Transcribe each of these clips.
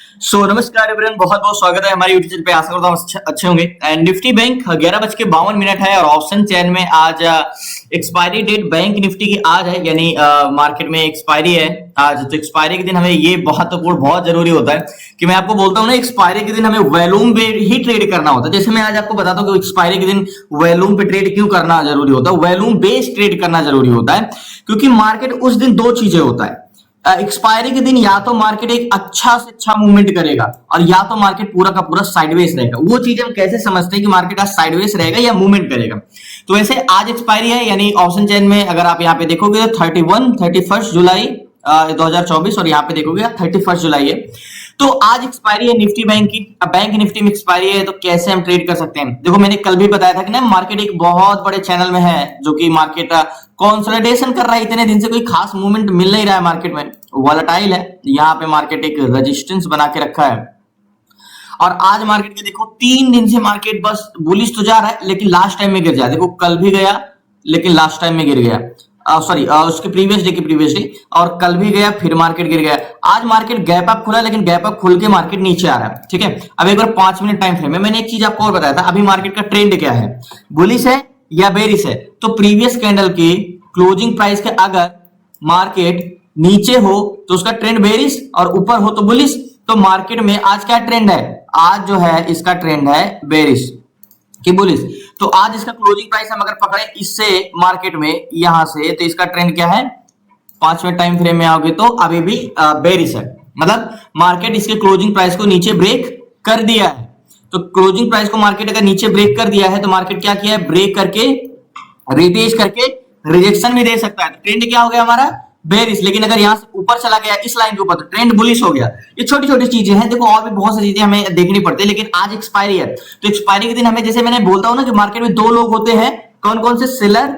नमस्कार एवरीवन, बहुत बहुत स्वागत है हमारे यूट्यूब चैनल पे। आशा करता हूँ अच्छे होंगे। एंड निफ्टी बैंक 11:52 है और ऑप्शन चेन में आज एक्सपायरी डेट बैंक निफ्टी की आज है, यानी मार्केट में एक्सपायरी है आज। तो एक्सपायरी के दिन हमें ये महत्वपूर्ण बहुत जरूरी होता है कि मैं आपको बोलता हूँ ना, एक्सपायरी के दिन हमें वॉल्यूम पे ही ट्रेड करना होता है। जैसे मैं आज आपको बताता हूँ कि एक्सपायरी के दिन वॉल्यूम पे ट्रेड क्यों करना जरूरी होता है। वॉल्यूम बेस्ड ट्रेड करना जरूरी होता है क्योंकि मार्केट उस दिन दो चीजें होता है। एक्सपायरी के दिन या तो मार्केट एक अच्छा से अच्छा मूवमेंट करेगा और या तो मार्केट पूरा का पूरा साइडवेज रहेगा। वो चीज हम कैसे समझते हैं कि मार्केट आज साइडवेज रहेगा या मूवमेंट करेगा। तो वैसे आज एक्सपायरी है, यानी ऑप्शन चेन में अगर आप यहाँ पे देखोगे तो 31 जुलाई 2024 और यहाँ पे देखोगे 31 जुलाई है। तो आज एक्सपायरी है निफ्टी बैंक की। अब बैंक निफ्टी में एक्सपायरी है तो कैसे हम ट्रेड कर सकते हैं। देखो, मैंने कल भी बताया था कि ना, मार्केट एक बहुत बड़े चैनल में है जो कि मार्केट कंसोलिडेशन कर रहा है। इतने दिन से कोई खास मूवमेंट मिल नहीं रहा है मार्केट में, वॉलेटाइल है। यहाँ पे मार्केट एक रेजिस्टेंस बना के रखा है और आज मार्केट के देखो 3 दिन से मार्केट बस बुलिश तो जा रहा है लेकिन लास्ट टाइम में गिर जाए। देखो, कल भी गया लेकिन लास्ट टाइम में गिर गया। सॉरी, उसके प्रीवियस डे और कल भी गया, फिर मार्केट गिर गया। आज मार्केट गैप अप खुला लेकिन गैप अप खुल के मार्केट नीचे आ रहा है। ठीक है, अब एक बार 5 मिनट टाइम फ्रेम में मैंने एक चीज आपको और बताया था। अभी मार्केट का ट्रेंड क्या है, बुलिश है या बेरिश है। तो प्रीवियस कैंडल की क्लोजिंग प्राइस के अगर मार्केट नीचे हो तो उसका ट्रेंड बेरिश और ऊपर हो तो बुलिश। तो मार्केट में आज क्या ट्रेंड है, आज जो है इसका ट्रेंड है बेरिश कि बुलिश। तो आज इसका क्लोजिंग प्राइस हम अगर पकड़े इससे मार्केट में यहां से, तो इसका ट्रेंड क्या है, 5 मिनट टाइम फ्रेम में आओगे तो अभी भी बेरिश है। मतलब मार्केट इसके क्लोजिंग प्राइस को नीचे ब्रेक कर दिया है। तो क्लोजिंग प्राइस को मार्केट अगर नीचे ब्रेक कर दिया है तो मार्केट क्या किया है, ब्रेक करके रिटेस्ट करके रिजेक्शन भी दे सकता है। तो ट्रेंड क्या हो गया हमारा, बेरिश। लेकिन अगर यहां से ऊपर चला गया इस लाइन के ऊपर तो ट्रेंड बुलिश हो गया। ये छोटी छोटी चीजें हैं। देखो, और भी बहुत सारी चीजें हमें देखनी पड़ती है, लेकिन आज एक्सपायरी है। तो एक्सपायरी के दिन हमें, जैसे मैंने बोलता हूं ना कि मार्केट में 2 लोग होते हैं, कौन कौन से, सेलर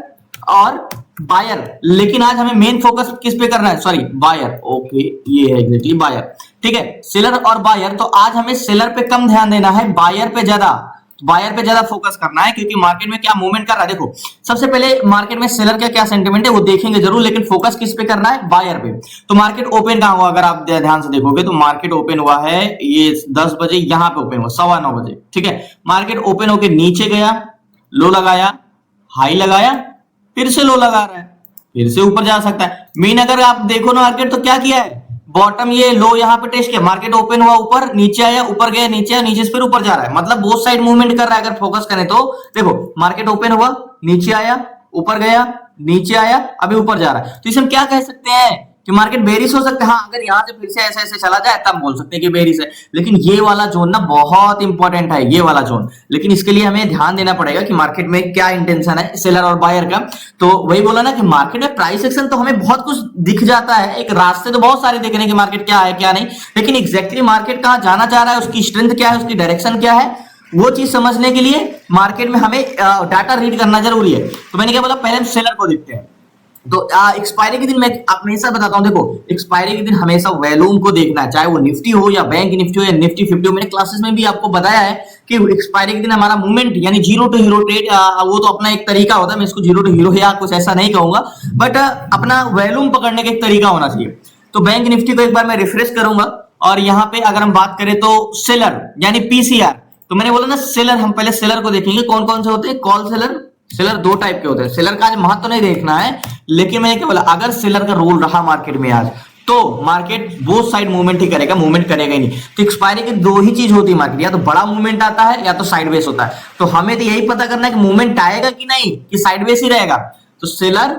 और बायर। लेकिन आज हमें मेन फोकस किस पे करना है, सॉरी बायर। ओके, ये है एग्जैक्टली बायर। ठीक है, सेलर और बायर। तो आज हमें सेलर पे कम ध्यान देना है, बायर पे ज्यादा फोकस करना है क्योंकि मार्केट में क्या मूवमेंट कर रहा है। देखो, सबसे पहले मार्केट में सेलर का क्या सेंटिमेंट है वो देखेंगे जरूर, लेकिन फोकस किस पे करना है, बायर पे। तो मार्केट ओपन कहां हुआ, अगर आप ध्यान से देखोगे तो मार्केट ओपन हुआ है ये 10 बजे, यहां पे ओपन हुआ 9:15 बजे। ठीक है, मार्केट ओपन होके नीचे गया, लो लगाया, हाई लगाया, फिर से लो लगा रहा है, फिर से ऊपर जा सकता है। मेन अगर आप देखो ना मार्केट तो क्या किया है, बॉटम ये लो यहां पे टेस्ट किया, मार्केट ओपन हुआ ऊपर, नीचे आया, ऊपर गया, नीचे आया, नीचे से फिर ऊपर जा रहा है। मतलब बोथ साइड मूवमेंट कर रहा है। अगर फोकस करें तो देखो, मार्केट ओपन हुआ, नीचे आया, ऊपर गया, नीचे आया, अभी ऊपर जा रहा है। तो इसे हम क्या कह सकते हैं कि मार्केट बेरिश हो सकता है। हाँ, अगर यहां से फिर से ऐसे ऐसे चला जाए तब बोल सकते हैं कि बेरिश है। लेकिन ये वाला जोन ना बहुत इंपॉर्टेंट है, ये वाला जोन। लेकिन इसके लिए हमें ध्यान देना पड़ेगा कि मार्केट में क्या इंटेंशन है सेलर और बायर का। तो वही बोला ना कि मार्केट में प्राइस एक्शन तो हमें बहुत कुछ दिख जाता है, एक रास्ते तो बहुत सारे दिख रहे हैं कि मार्केट क्या है क्या नहीं, लेकिन एग्जैक्टली मार्केट कहां जाना चाह रहा है, उसकी स्ट्रेंथ क्या है, उसकी डायरेक्शन क्या है, वो चीज समझने के लिए मार्केट में हमें डाटा रीड करना जरूरी है। तो मैंने क्या बोला, पहले हम सेलर को देखते हैं। तो एक्सपायरी के दिन मैं हमेशा बताता हूं, देखो एक्सपायरी के दिन हमेशा वॉल्यूम को देखना है, चाहे वो निफ्टी हो या बैंक निफ्टी हो या निफ्टी 50 हो। मैंने क्लासेस में भी आपको बताया है कि एक्सपायरी के दिन हमारा मूवमेंट यानी जीरो टू हीरो ट्रेड, वो तो अपना एक तरीका होता है। मैं इसको जीरो टू हीरो या कुछ ऐसा नहीं कहूंगा, बट अपना वॉल्यूम पकड़ने का एक तरीका होना चाहिए। तो बैंक निफ्टी को एक बार मैं रिफ्रेश करूंगा और यहाँ पे अगर हम बात करें तो सेलर यानी पीसीआर, तो मैंने बोला ना सेलर, हम पहले सेलर को देखेंगे कौन कौन से होते हैं, कॉल सेलर। सेलर 2 टाइप के होते हैं। सेलर का आज महत्व नहीं देखना है, लेकिन मैंने क्या बोला, अगर सेलर का रोल रहा मार्केट में आज तो मार्केट बोथ साइड मूवमेंट ही करेगा, मूवमेंट करेगा ही नहीं। तो एक्सपायरी की 2 ही चीज होती है मार्केट, या तो बड़ा मूवमेंट आता है या तो साइडवेज होता है। तो हमें तो यही पता करना है कि मूवमेंट आएगा कि नहीं, कि साइडवेज ही रहेगा। तो seller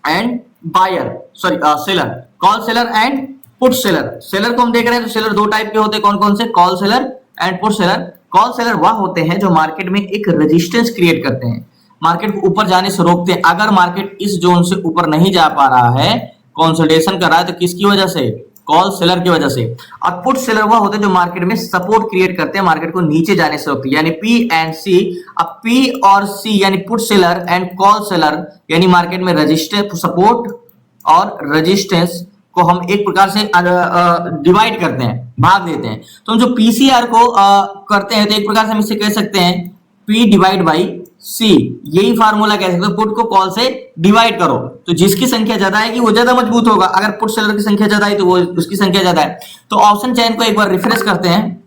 and buyer, sorry seller, call seller and put seller. Seller को हम देख रहे हैं तो सेलर 2 टाइप के होते हैं, कौन कौन से, call seller and put seller. Call seller वह होते हैं जो मार्केट में एक रेजिस्टेंस क्रिएट करते हैं, मार्केट को ऊपर जाने से रोकते हैं। अगर मार्केट इस जोन से ऊपर नहीं जा पा रहा है, कंसोलिडेशन कर रहा है, तो किसकी वजह से, कॉल सेलर की वजह से। और पुट सेलर वह होते हैं जो मार्केट में सपोर्ट क्रिएट करते हैं, मार्केट को नीचे जाने से रोकते हैं, यानी पी एंड सी। अब पी और सी यानी put seller and call seller यानी मार्केट में रेजिस्टेंस, सपोर्ट और रेजिस्टेंस को हम एक प्रकार से डिवाइड करते हैं, भाग देते हैं। तो हम जो पीसीआर को करते हैं तो एक प्रकार से हम इसे कह सकते हैं पी डिवाइड बाई सी, यही फार्मूला कह सकते हो, पुट को कॉल से डिवाइड करो तो जिसकी संख्या ज्यादा है कि वो ज्यादा मजबूत होगा। अगर पुट सेलर की संख्या ज्यादा है तो वो उसकी संख्या ज्यादा है। तो ऑप्शन चेन को एक बार रिफ्रेश करते हैं।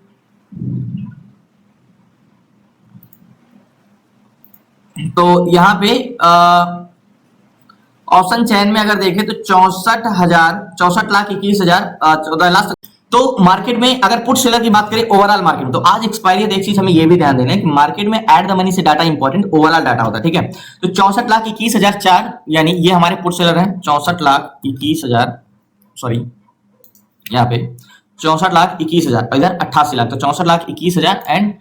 तो यहां पे ऑप्शन चेन में अगर देखें तो 64,21,000 14 लाख। तो मार्केट में अगर पुट सेलर की बात करें ओवरऑल मार्केट में, तो आज एक्सपायरी है, एक चीज हमें ये भी ध्यान देना है कि मार्केट में एट द मनी से डाटा इंपॉर्टेंट ओवरऑल डाटा होता है, ठीक है। तो 64,21,004 यानी ये हमारे पुट सेलर हैं, 64,21,000, सॉरी यहाँ पे 64,21,000, इधर 88 लाख, तो 64,21,000 एंड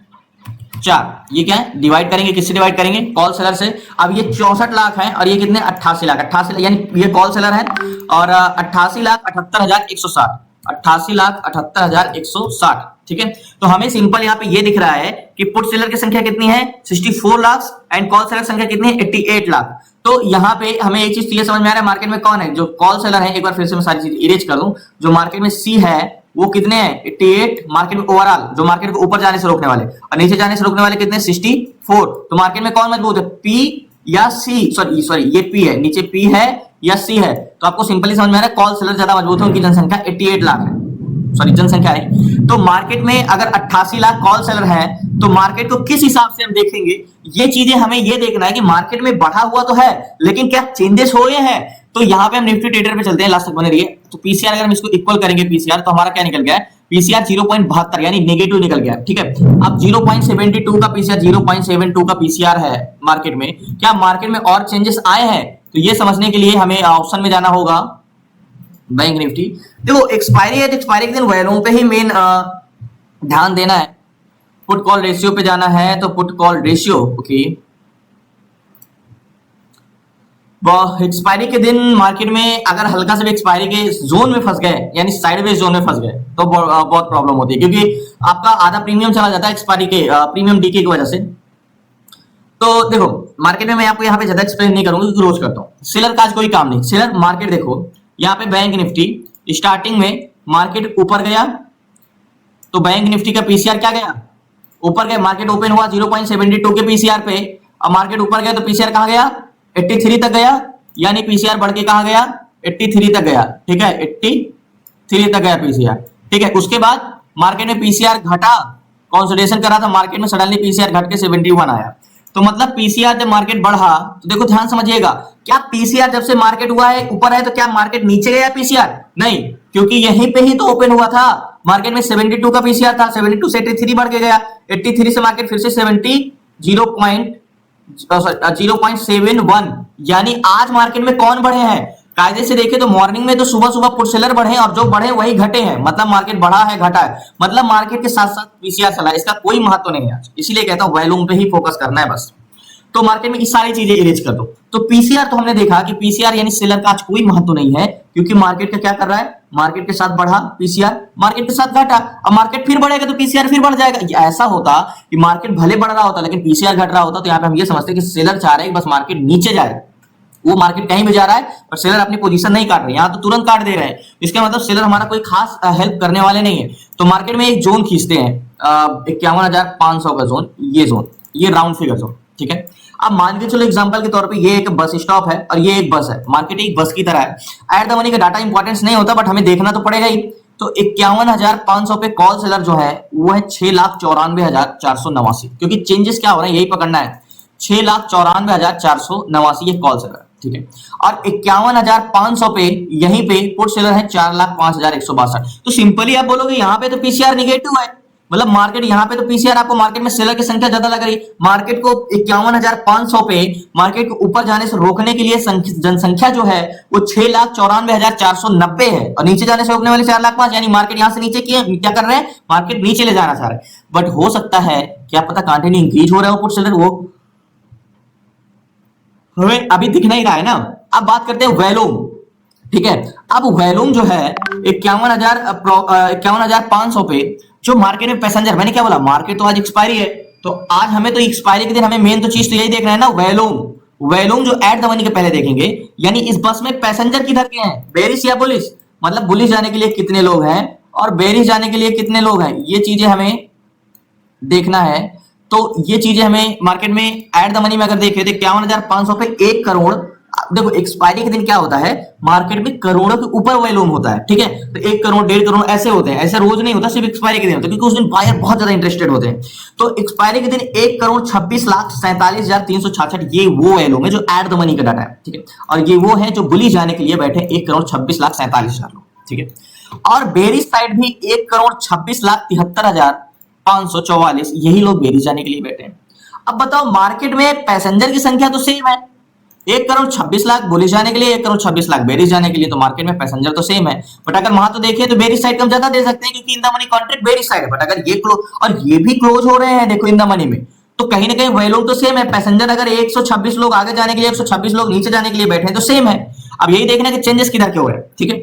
4, ये क्या है, डिवाइड करेंगे, किससे डिवाइड करेंगे, कॉल सेलर से। अब ये 64 लाख है और ये कितने 88 लाख, 88 यानी ये कॉल सेलर है और 88,78,160, 88,78,160, ठीक है। तो हमें सिंपल यहाँ पे ये दिख रहा है कि पुट सेलर की संख्या कितनी है 64 लाख एंड कॉल सेलर संख्या कितनी है 88 लाख। तो यहाँ पे हमें एक चीज ये समझ में आ रहा है, मार्केट में कौन है जो कॉल सेलर है। एक बार फिर से मैं सारी चीज इरेज कर दूं। जो मार्केट में सी है वो कितने हैं 88, मार्केट में ओवरऑल जो मार्केट को ऊपर जाने से रोकने वाले और नीचे जाने से रोकने वाले कितने 64। तो मार्केट में कौन मजबूत है, पी या सी, सॉरी ये पी है, नीचे पी है या सी है। तो आपको सिंपली समझ में आ रहा है कॉल सेलर ज्यादा मजबूत है, उनकी जनसंख्या 88 लाख है, सॉरी जनसंख्या है। तो मार्केट में अगर 88 लाख कॉल सेलर है तो मार्केट को किस हिसाब से हम देखेंगे, ये चीजें हमें ये देखना है कि मार्केट में बढ़ा हुआ तो है लेकिन क्या चेंजेस हो रहे हैं। तो यहां पे हम निफ्टी ट्रेडर पे चलते हैं, लास्ट तक बने रहिए। तो पीसीआर अगर हम इसको इक्वल करेंगे पीसीआर, तो हमारा क्या निकल गया है, पीसीआर 0.72 यानी नेगेटिव निकल गया, ठीक है। अब 0.72 का पीसीआर 0.72 का पीसीआर है मार्केट में, क्या मार्केट में और चेंजेस आए हैं? तो ये समझने के लिए हमें ऑप्शन में जाना होगा बैंक निफ्टी। देखो एक्सपायरी है तो एक्सपायरी के दिन वैल्यूम पे ही मेन ध्यान देना है। पुट कॉल रेशियो पे जाना है तो put call ratio, okay. Expiry के दिन मार्केट में अगर हल्का से भी एक्सपायरी के जोन में फंस गए यानी साइडवेज जोन में फंस गए तो बहुत प्रॉब्लम होती है, क्योंकि आपका आधा प्रीमियम चला जाता है एक्सपायरी के प्रीमियम डीके की वजह से। तो देखो मार्केट में मैं आपको यहाँ पे ज्यादा एक्सप्लेन नहीं करूंगा क्योंकि रोज करता हूँ। सेलर का आज कोई काम नहीं। सेलर मार्केट देखो यहाँ पे बैंक निफ्टी स्टार्टिंग में मार्केट ऊपर गया तो बैंक निफ्टी का पीसीआर क्या गया ऊपर गया, मार्केट ओपन हुआ 0.72 के पीसीआर पे, अब मार्केट ऊपर गया तो पीसीआर कहां गया 83 तक गया, यानी पीसीआर बढ़ के कहां गया 83 तक गया, ठीक है 83 तक गया पीसीआर, ठीक है। उसके बाद मार्केट में पीसीआर घटा, कंसोलिडेशन करा था मार्केट में, सडनली पीसीआर घट के 71 आया। तो मतलब पीसीआर जब मार्केट बढ़ा तो देखो ध्यान समझिएगा, क्या पीसीआर जब से मार्केट हुआ है ऊपर है तो क्या मार्केट नीचे गया पीसीआर? नहीं, क्योंकि यहीं पे ही तो ओपन हुआ था। मार्केट में 72 का पीसीआर था, 72 से 83 बढ़ के गया, 83 से मार्केट फिर से 0.71, यानी आज मार्केट में कौन बढ़े हैं? कायदे से देखें तो मॉर्निंग में तो सुबह सुबह पुट सेलर बढ़े और जो बढ़े वही घटे हैं, मतलब मार्केट बढ़ा है घटा है, मतलब मार्केट के साथ साथ पीसीआर चला है, इसका कोई महत्व नहीं है आज। इसीलिए कहता हूं वॉल्यूम पे ही फोकस करना है बस। तो मार्केट में ये सारी चीजें इरेज कर दो। तो पीसीआर तो हमने देखा कि पीसीआर यानी सेलर का आज कोई महत्व नहीं है, क्योंकि मार्केट का क्या कर रहा है, मार्केट के साथ बढ़ा पीसीआर, मार्केट के साथ घटा, अब मार्केट फिर बढ़ेगा तो पीसीआर फिर बढ़ जाएगा। ऐसा होता कि मार्केट भले बढ़ रहा होता लेकिन पीसीआर घट रहा होता, तो यहाँ पे हम ये समझते हैं कि सेलर चाह रहे हैं बस मार्केट नीचे जाए, वो मार्केट कहीं भी जा रहा है पर सेलर अपनी पोजीशन नहीं काट रहे, यहाँ तो तुरंत काट दे रहे हैं। इसका मतलब सेलर हमारा कोई खास हेल्प करने वाले नहीं है। तो मार्केट में एक जोन खींचते हैं 51,500 का जोन, ये जोन, ये राउंड फिगर जोन, ठीक है। अब मान के चलो एग्जांपल के तौर पे ये एक बस स्टॉप है और ये एक बस है, मार्केट एक बस की तरह है। एट द मनी का डाटा इंपॉर्टेंस नहीं होता बट हमें देखना तो पड़ेगा ही। तो 51,500 पे कॉल सेलर जो है वो है 6,94,489, क्योंकि चेंजेस क्या हो रहे हैं यही पकड़ना है। 6,94,489 ये कॉल सेलर, ठीक है। और 51,500 पे यहीं पे पुट सेलर है 4,05,162। तो सिंपली आप बोलोगे यहाँ पे तो पीसीआर निगेटिव है, मतलब मार्केट यहाँ पे तो पीसीआर आपको मार्केट में सेलर की संख्या ज्यादा लग रही। मार्केट को 51,500 पे मार्केट को ऊपर जाने से रोकने के लिए जनसंख्या जो है वो 6,94,490 है और नीचे जाने से रोकने वाले 4,05,000, यानी मार्केट यहाँ से नीचे क्या कर रहे हैं, मार्केट नीचे ले जाना चाह रहे हैं। बट हो सकता है क्या पता कंटिन्यू इंक्रीज हो रहा है पुट सेलर, वो हमें अभी दिख नहीं रहा है ना। अब बात करते हैं वैल्यूम, ठीक है। अब वैल्यूम जो है 51,500 पे जो मार्केट में पैसेंजर, मैंने क्या बोला मार्केट तो आज एक्सपायरी है, तो आज हमें तो एक्सपायरी के दिन हमें मेन तो चीज तो यही देखना है ना, वैल्यूम जो एट द मनी के पहले देखेंगे, यानी इस बस में पैसेंजर किधर के हैं, बेरिश या बुलिश, मतलब बुलिश जाने के लिए कितने लोग हैं और बेरिश जाने के लिए कितने लोग हैं, ये चीजें हमें देखना है। तो ये चीजें हमें मार्केट में एट द मनी में अगर देखें तो 51,500 पे 1 करोड़। देखो एक्सपायरी के दिन क्या होता है, मार्केट में करोड़ों के ऊपर वॉल्यूम होता है, ठीक है। तो 1 करोड़ 1.5 करोड़ ऐसे होते हैं, ऐसे रोज नहीं होता, सिर्फ एक्सपायरी के दिन होता है, क्योंकि उस दिन बायर बहुत ज्यादा इंटरेस्टेड होते हैं। तो एक्सपायरी के दिन 1 करोड़ 26,47,366 ये वो वॉल्यूम है जो एट द मनी का डाटा है, ठीक है। और ये वो है जो बुलिश जाने के लिए बैठे 1 करोड़ 26,47,000 लोग, ठीक है। और बेरिश साइड भी 1 करोड़ 26,73,544 यही लोग बेरिश जाने के लिए बैठे हैं। अब बताओ मार्केट में पैसेंजर की संख्या तो सेम है, 1 करोड़ 26 लाख बुलिश जाने के लिए, 1 करोड़ 26 लाख बेरिश जाने के लिए, तो मार्केट में पैसेंजर तो सेम है। बट अगर वहां तो देखिए तो बेरिश साइड कम ज्यादा दे सकते हैं, क्योंकि इन the money contract bearish side है। बट अगर ये क्लोज और ये भी क्लोज हो रहे हैं देखो इन द मनी में, तो कहीं ना कहीं वॉल्यूम तो सेम है। पैसेंजर अगर 126 लोग आगे जाने के लिए, 126 लोग नीचे जाने के लिए बैठे हैं तो सेम है। अब यही देखना कि चेंजेस किधर के हो रहे हैं, ठीक है।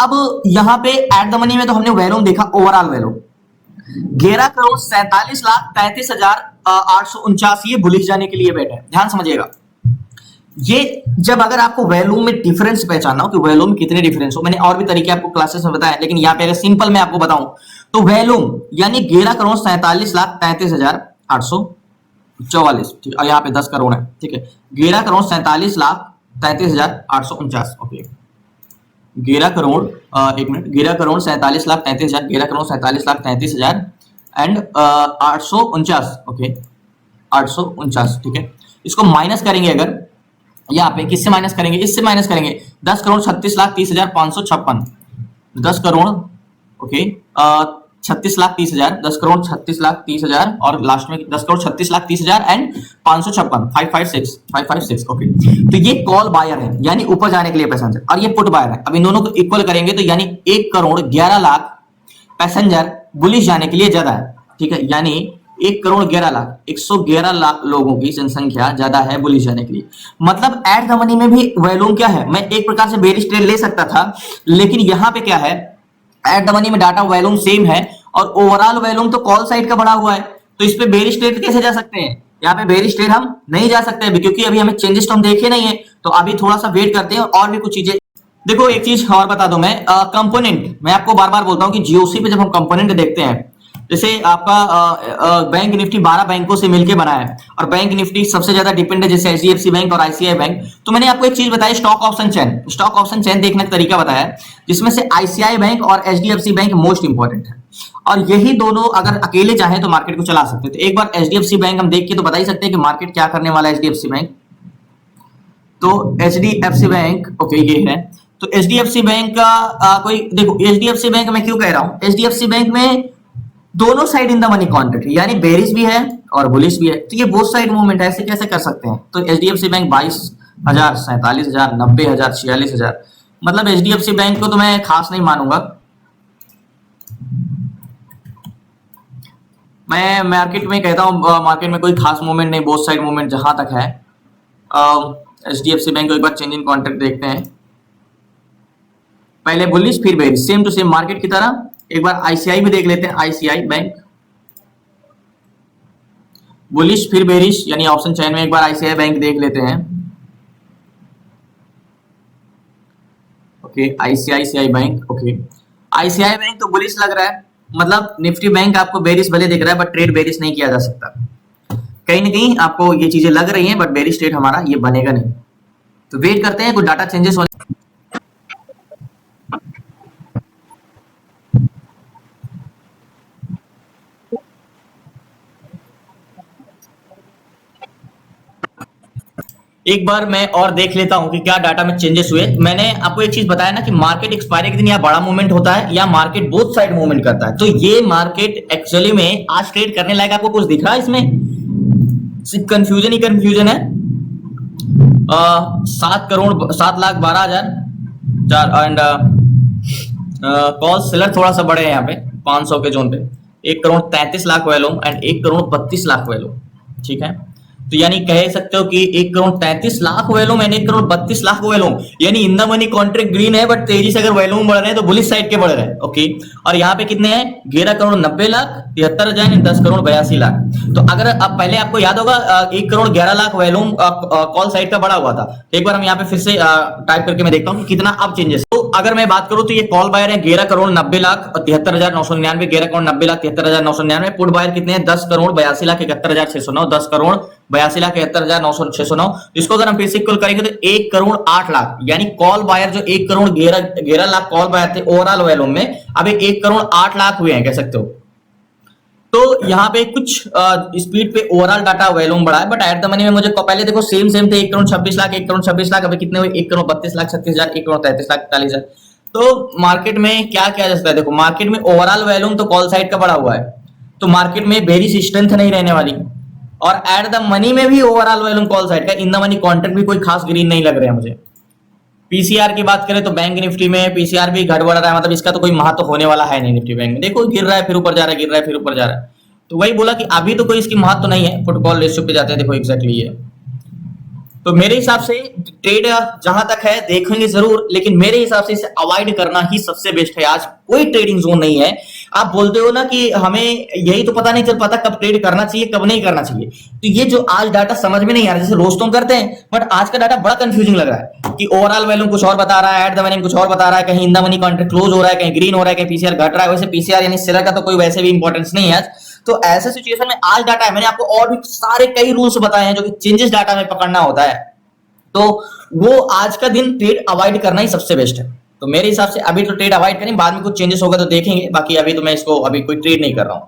अब यहाँ पे एट द मनी में तो हमने वॉल्यूम देखा, ओवरऑल वॉल्यूम 11 करोड़ 47,33,849 ये बुलिश जाने के लिए बैठे हैं। ध्यान समझिएगा, ये जब अगर आपको वॉल्यूम में डिफरेंस पहचानना हो कि वॉल्यूम में कितने डिफरेंस हो, मैंने और भी तरीके आपको क्लासेस में बताया, लेकिन यहाँ पे अगर सिंपल मैं आपको बताऊं तो वॉल्यूम यानी 11 करोड़ 47,33,844, ठीक है। और यहाँ पे 10 करोड़ है, ठीक है। 11 crore 47,33,849, okay. 11 crore 1 minute, 11 crore 47,33,000, 11 crore 47,33,000 and 849, okay, 849, ठीक है। इसको माइनस करेंगे अगर यहाँ पे, किससे माइनस करेंगे, इससे माइनस करेंगे, 10 करोड़ 36,30,556, 10 करोड़ ओके 36,30,000, 10 करोड़ 36,30,000 और लास्ट में 10 करोड़ 36,30,000 एंड 556, 556 ओके। तो ये कॉल बायर है, यानी ऊपर जाने के लिए पैसेंजर, और ये पुट बायर है। अब इन दोनों को इक्वल करेंगे तो यानी 1 करोड़ 11 लाख पैसेंजर बुलिश जाने के लिए ज्यादा है, ठीक है। यानी 1 करोड़ 11 लाख 111 लाख लोगों की जनसंख्या ज्यादा है बुलिश जाने के लिए। मतलब एट द मनी में भी वॉल्यूम क्या है, मैं एक प्रकार से बेरिश ट्रेड ले सकता था, लेकिन यहां पे क्या है, एट द मनी में डाटा वॉल्यूम सेम है और ओवरऑल वॉल्यूम तो कॉल साइड का बढ़ा हुआ है। तो इस पे बेरिश ट्रेड कैसे जा सकते हैं, यहाँ पे बेरिश ट्रेड हम नहीं जा सकते अभी, क्योंकि अभी हमें चेंजेस तो हम देखे नहीं है। तो अभी थोड़ा सा वेट करते हैं और भी कुछ चीजें। देखो एक चीज और बता दूं मैं, कंपोनेंट मैं आपको बार बार बोलता हूं कि जीओसी पे जब हम कंपोनेंट देखते हैं, जैसे आपका बैंक निफ्टी 12 बैंकों से मिलकर बना है और बैंक निफ्टी सबसे ज्यादा डिपेंड है जैसे एचडीएफसी बैंक और आईसीआई बैंक। तो मैंने आपको एक चीज बताई, स्टॉक ऑप्शन चेन देखने का तरीका बताया, जिसमें से आईसीआई बैंक और एचडीएफसी बैंक मोस्ट इंपॉर्टेंट है। और यही दोनों अगर अकेले चाहे तो मार्केट को चला सकते हैं। तो एक बार एचडीएफसी बैंक हम देख के तो बता ही सकते हैं कि मार्केट क्या करने वाला है एचडीएफसी बैंक। तो एचडीएफसी बैंक ओके ये है। तो एचडीएफसी बैंक का कोई देखो, एचडीएफसी बैंक मैं क्यों कह रहा हूं, एचडीएफसी बैंक में दोनों side in the money contract, यानी बेरिश भी है और बुलिश भी है। तो ये बोथ साइड मूवमेंट है, ऐसे कैसे कर सकते हैं। तो एचडीएफसी बैंक 22,000, 47,000, 90,000, 46,000, मतलब एचडीएफसी बैंक को तो मैं खास नहीं मानूंगा। मैं मार्केट में कहता हूं मार्केट में कोई खास मूवमेंट नहीं, बोथ साइड मूवमेंट जहां तक है। एचडीएफसी बैंक को एक बार चेंज इन कॉन्ट्रैक्ट देखते हैं, पहले बुलिश फिर bearish, same to same market की तरह। एक बार आईसीआई भी देख लेते हैं, आईसीआई बैंक बुलिश फिर बेरिश, यानी ऑप्शन चेन में एक बार आईसीआई बैंक देख लेते हैं। Okay ICI bank, okay ICI bank तो बुलिश लग रहा है, मतलब निफ्टी बैंक आपको बेरिश भले दिख रहा है बट ट्रेड बेरिश नहीं किया जा सकता। कहीं ना कहीं आपको ये चीजें लग रही हैं बट बेरिश ट्रेड हमारा ये बनेगा नहीं। तो वेट करते हैं कुछ डाटा चेंजेस होने। एक बार मैं और देख लेता हूं कि क्या डाटा में चेंजेस हुए। मैंने आपको एक चीज बताया ना कि मार्केट एक्सपायरी के दिन या बड़ा मूवमेंट होता है या मार्केट बोथ साइड मूवमेंट करता है। तो ये मार्केट एक्चुअली में आज ट्रेड करने लायक आपको कुछ दिख रहा है इसमें, सिर्फ कंफ्यूजन ही कंफ्यूजन है। 7,12,000 एंड कॉल सेलर थोड़ा सा बड़े हैं यहाँ पे 500 के जोन पे, 1 crore 33 lakh volume and 1 crore 32 lakh volume, ठीक है। तो यानी कह सकते हो कि 1 crore 33 lakh volume and 1 crore 32 lakh volume, यानी in the money contract green है बट तेजी से अगर वैल्यूम बढ़ रहे हैं तो बुलिश साइड के बढ़ रहे हैं, ओके। और यहाँ पे कितने हैं, 11 करोड़ 90 लाख 73,000 एंड 10 करोड़ 82 लाख। तो अगर अब पहले आपको याद होगा 1 crore 11 lakh volume call side का बढ़ा हुआ था। एक बार हम यहाँ पे फिर से टाइप करके मैं देखता हूँ कि कितना अब चेंजेस। तो अगर मैं बात करूं तो ये कॉल बायर है 11 करोड़ 90 लाख 73,999, 11 करोड़ 90 लाख 73,999। पुट बायर कितने हैं 10 करोड़ 82 लाख 71,609, 10 करोड़ 82 लाख 71,909। इसको अगर हम फिर से इक्वल करेंगे तो 1 करोड़ 8 लाख, यानी कॉल बायर जो 1 करोड़ 11 लाख कॉल बायर थे ओवरऑल वॉल्यूम में, अब 1 करोड़ 8 लाख हुए हैं, कह सकते हो। तो यहाँ पे कुछ स्पीड पे ओवरऑल डाटा वॉल्यूम बढ़ा है, बट एट द मनी में मुझे पहले देखो सेम थे 1 करोड़ 26 लाख 1 करोड़ 26 लाख, अभी कितने हुए 1 करोड़ 32 लाख 36,000 1 करोड़ 33 लाख 41,000। तो मार्केट में क्या किया जा सकता है, देखो मार्केट में ओवरऑल वॉल्यूम तो कॉल साइड का बढ़ा हुआ है, तो मार्केट में बेरिश स्ट्रेंथ नहीं रहने वाली, और एट द मनी में भी ओवरऑल वॉल्यूम कॉल साइड का, इन द मनी कॉन्ट्रैक्ट भी कोई खास ग्रीन नहीं लग रहे हैं मुझे। पीसीआर की बात करें तो बैंक निफ्टी में पीसीआर भी घट बढ़ रहा है, मतलब इसका तो कोई महत्व होने वाला है नहीं। निफ्टी बैंक में देखो गिर रहा है फिर ऊपर जा रहा है, गिर रहा है फिर ऊपर जा रहा है, तो वही बोला कि अभी तो कोई इसकी महत्व नहीं है। पुट कॉल रेशियो पे जाते हैं, देखो एग्जैक्टली ये। तो मेरे हिसाब से ट्रेड जहां तक है देखेंगे जरूर, लेकिन मेरे हिसाब से इसे अवॉइड करना ही सबसे बेस्ट है। आज कोई ट्रेडिंग जोन नहीं है। आप बोलते हो ना कि हमें यही तो पता नहीं चल पाता कब ट्रेड करना चाहिए कब नहीं करना चाहिए, तो ये जो आज डाटा समझ में नहीं आ रहा, जैसे रोज तो करते हैं, बट आज का डाटा बड़ा कंफ्यूजिंग लग रहा है कि ओवरऑल वैल्यू कुछ और बता रहा है, एट द मनी कुछ और बता रहा है, कहीं इन द मनी कॉन्ट्रैक्ट क्लोज हो रहा है, कहीं ग्रीन हो रहा है, कहीं पीसीआर घट रहा है। वैसे पीसीआर यानी सेलर का तो कोई वैसे भी इंपॉर्टेंस नहीं है आज। तो ऐसे सिचुएशन में आज डाटा है, मैंने आपको और भी सारे कई रूल्स बताए हैं जो कि चेंजेस डाटा में पकड़ना होता है, तो वो आज का दिन ट्रेड अवॉइड करना ही सबसे बेस्ट है। तो मेरे हिसाब से अभी तो ट्रेड अवॉइड करें, बाद में कुछ चेंजेस होगा तो देखेंगे, बाकी अभी तो मैं इसको अभी कोई ट्रेड नहीं कर रहा हूं।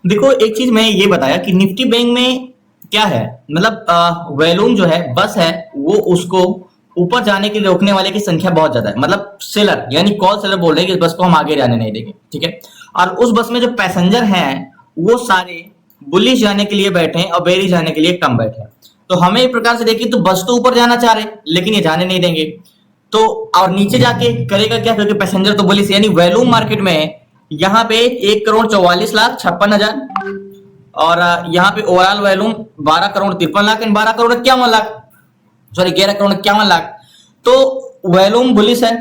देखो एक चीज मैं ये बताया कि निफ्टी बैंक में क्या है, मतलब वॉल्यूम जो है बस है वो उसको ऊपर जाने के लिए रोकने वाले की संख्या बहुत ज्यादा है, मतलब सेलर यानी कॉल सेलर बोल रहे हैं कि इस बस को हम आगे जाने नहीं देंगे, ठीक है। और उस बस में जो पैसेंजर हैं वो सारे बुलिश जाने के लिए बैठे हैं और बेरिश जाने के लिए कम बैठे हैं। तो हमें एक प्रकार से देखिए तो बस तो ऊपर जाना चाह रहे हैं लेकिन ये जाने नहीं देंगे, तो और नीचे जाके करेगा क्या, क्योंकि पैसेंजर तो बुलिश, यानी वॉल्यूम मार्केट में यहाँ पे 1 करोड़ 44 लाख 56,000, और यहाँ पे overall volume 12 crore 53 lakh and 12 crore 51 lakh, sorry 11 crore 51 lakh. तो वॉल्यूम बुलिश है,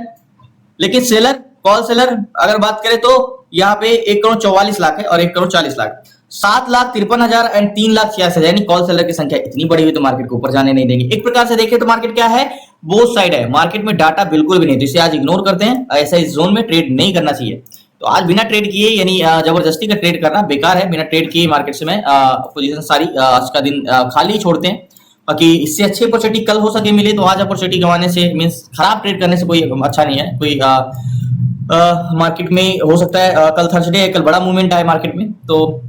लेकिन सेलर कॉल सेलर अगर बात करें तो यहाँ पे 1 करोड़ 44 लाख है और 1 करोड़ 40 लाख, 7,53,000 एंड 3,86,000, यानी कॉल सेलर की संख्या इतनी बड़ी हुई तो मार्केट को ऊपर जाने नहीं देंगे। एक प्रकार से देखें तो मार्केट क्या है, बोथ साइड है, मार्केट में डाटा बिल्कुल भी नहीं, तो इसे आज इग्नोर करते हैं, ऐसा इस जोन में ट्रेड नहीं करना चाहिए। तो आज बिना ट्रेड किए यानी जबरदस्ती का ट्रेड करना बेकार है, बिना ट्रेड किए मार्केट से मैं पोजीशन सारी आज का दिन खाली छोड़ते हैं। बाकी इससे अच्छी अपॉर्चुनिटी कल हो सके मिले तो आज अपॉर्चुनिटी गंवाने से मींस खराब ट्रेड करने से कोई अच्छा नहीं है। कोई मार्केट में हो सकता है कल थर्सडे है, कल बड़ा मूवमेंट आए मार्केट में, तो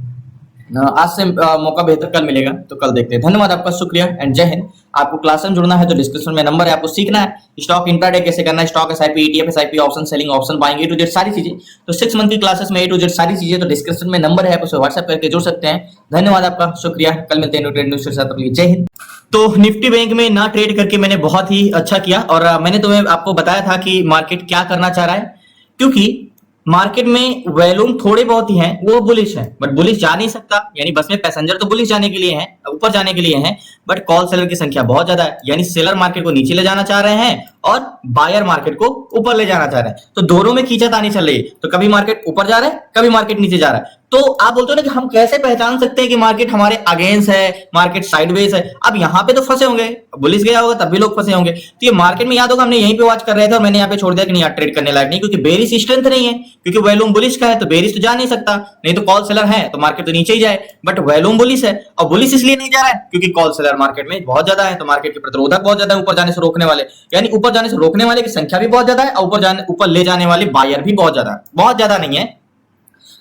आज से मौका बेहतर कल मिलेगा, तो कल देखते हैं। धन्यवाद आपका, शुक्रिया एंड जय हिंद। आपको क्लास में जुड़ना है तो डिस्क्रिप्शन में नंबर है, आपको सीखना है स्टॉक इंट्राडे कैसे करना है, stock SIP ETF SIP option selling option buying, A to Z सारी चीजें। तो 6 मंथ की क्लासेस में ए टू जेड सारी चीजें, तो डिस्क्रिप्शन में नंबर है, आप उसे व्हाट्सएप करके जुड़ सकते हैं। धन्यवाद आपका, शुक्रिया, कल मिलते हैं न्यू ट्रेड न्यूज़ के साथ, जय हिंद। तो निफ्टी बैंक में ना ट्रेड करके मैंने बहुत ही अच्छा किया, और मैंने तुम्हें आपको बताया था कि मार्केट क्या करना चाह रहा है, क्योंकि मार्केट में वॉल्यूम थोड़े बहुत ही हैं, वो बुलिश है, बट बुलिश जा नहीं सकता, यानी बस में पैसेंजर तो बुलिश जाने के लिए हैं, ऊपर जाने के लिए हैं, बट कॉल सेलर की संख्या बहुत ज्यादा है, यानी सेलर मार्केट को नीचे ले जाना चाह रहे हैं और बायर मार्केट को ऊपर ले जाना चाह रहे हैं। तो दोनों में खींचातानी चल रही है, तो कभी मार्केट ऊपर जा रहा है कभी मार्केट नीचे जा रहा है। तो आप बोलते हो ना कि हम कैसे पहचान सकते हैं कि मार्केट हमारे अगेंस्ट है, मार्केट साइडवेज है। अब यहाँ पे तो फंसे होंगे, बुलिश गया होगा तब भी लोग फंसे होंगे, तो ये मार्केट में याद होगा हमने यहीं पे वॉच कर रहे थे और मैंने यहाँ पे छोड़ दिया कि नहीं यार ट्रेड करने लायक नहीं, क्योंकि बेरिश स्ट्रेंथ नहीं है, क्योंकि वॉल्यूम बुलिश का है तो बेरिश तो जा नहीं सकता, नहीं तो कॉल सेलर है तो मार्केट तो नीचे ही जाए, बट वॉल्यूम बुलिश है, और बुलिश इसलिए नहीं जा रहा है क्योंकि कॉल सेलर मार्केट में बहुत ज्यादा है, तो मार्केट के प्रतिरोधक बहुत ज्यादा है ऊपर जाने से रोकने वाले, यानी ऊपर जाने से रोकने वाले की संख्या भी बहुत ज्यादा है, और ऊपर ले जाने वाले बायर भी बहुत ज्यादा है, बहुत ज्यादा नहीं है,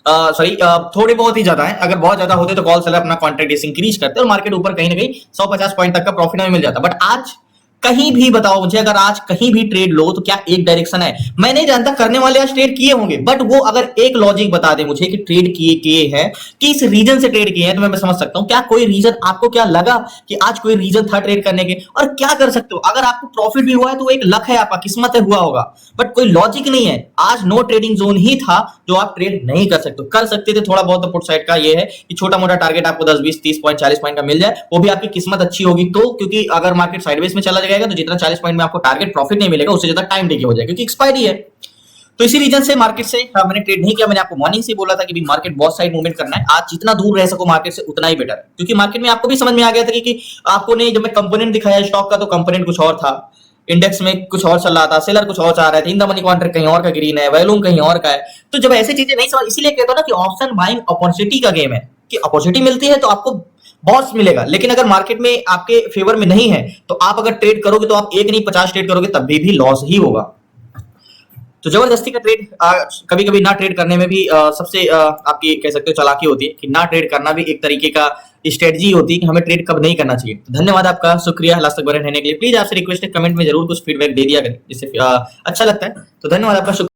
सॉरी थोड़े बहुत ही ज्यादा है। अगर बहुत ज्यादा होते तो कॉल सेलर अपना कॉन्ट्रैक्ट इंक्रीज करते और मार्केट ऊपर कहीं ना कहीं 150 पॉइंट तक का प्रॉफिट हमें मिल जाता, बट आज कहीं भी बताओ मुझे, अगर आज कहीं भी ट्रेड लो तो क्या एक डायरेक्शन है? मैं नहीं जानता, करने वाले आज ट्रेड किए होंगे, बट वो अगर एक लॉजिक बता दे मुझे कि ट्रेड किए किए हैं, कि इस रीजन से ट्रेड किए हैं, तो मैं समझ सकता हूं। क्या कोई रीजन आपको क्या लगा कि आज कोई रीजन था ट्रेड करने के? और क्या कर सकते हो, अगर आपको प्रॉफिट भी हुआ है तो वो एक लक है, आपका किस्मत है, हुआ होगा, बट कोई लॉजिक नहीं है। आज नो ट्रेडिंग जोन ही था जो आप ट्रेड नहीं कर सकते। कर सकते थे थोड़ा बहुत, तो पुट साइड का ये है कि छोटा मोटा टारगेट आपको 10 20 30 पॉइंट 40 पॉइंट का मिल जाए, वो भी आपकी किस्मत अच्छी होगी तो। क्योंकि अगर मार्केट साइडवेज में चला जाएगा तो जितना 40 पॉइंट में आपको टारगेट प्रॉफिट नहीं मिलेगा, उससे ज्यादा टाइम टेकिंग हो जाएगा, क्योंकि एक्सपायरी है। तो इसी रीजन से मार्केट से मैंने ट्रेड नहीं किया। मैंने आपको मॉर्निंग से बोला था कि भी मार्केट बहुत साइड मूवमेंट करना है, आज जितना दूर रह सको मार्केट से उतना ही बेटर है। क्योंकि मार्केट में आपको भी समझ में आ गया था कि आपको ने जब मैं कंपोनेंट दिखाया स्टॉक का, तो कंपोनेंट कुछ और था, इंडेक्स में कुछ और चल रहा था, सेलर कुछ और चाह रहे थे, इन द मनी कॉन्ट्रैक्ट कहीं और का ग्रीन है, वैल्यूम कहीं और का है। तो जब ऐसी चीजें नहीं समझ, इसीलिए कहता हूं ना कि ऑप्शन बाइंग अपॉर्चुनिटी का गेम है, कि अपॉर्चुनिटी मिलती है तो आपको बॉस मिलेगा, लेकिन अगर मार्केट में आपके फेवर में नहीं है तो आप अगर ट्रेड करोगे तो आप एक नहीं 50 ट्रेड करोगे, तब भी लॉस ही होगा। तो जबरदस्ती का ट्रेड कभी कभी ना ट्रेड करने में भी सबसे आपकी कह सकते हो चालाकी होती है, कि ना ट्रेड करना भी एक तरीके का स्ट्रेटजी होती है कि हमें ट्रेड कब नहीं करना चाहिए। तो धन्यवाद आपका, शुक्रिया लास्ट तक बने रहने के लिए। प्लीज आपसे रिक्वेस्ट है, कमेंट में जरूर कुछ फीडबैक दे दिया करें, जिससे अच्छा लगता है। तो धन्यवाद आपका, शुक्रिया।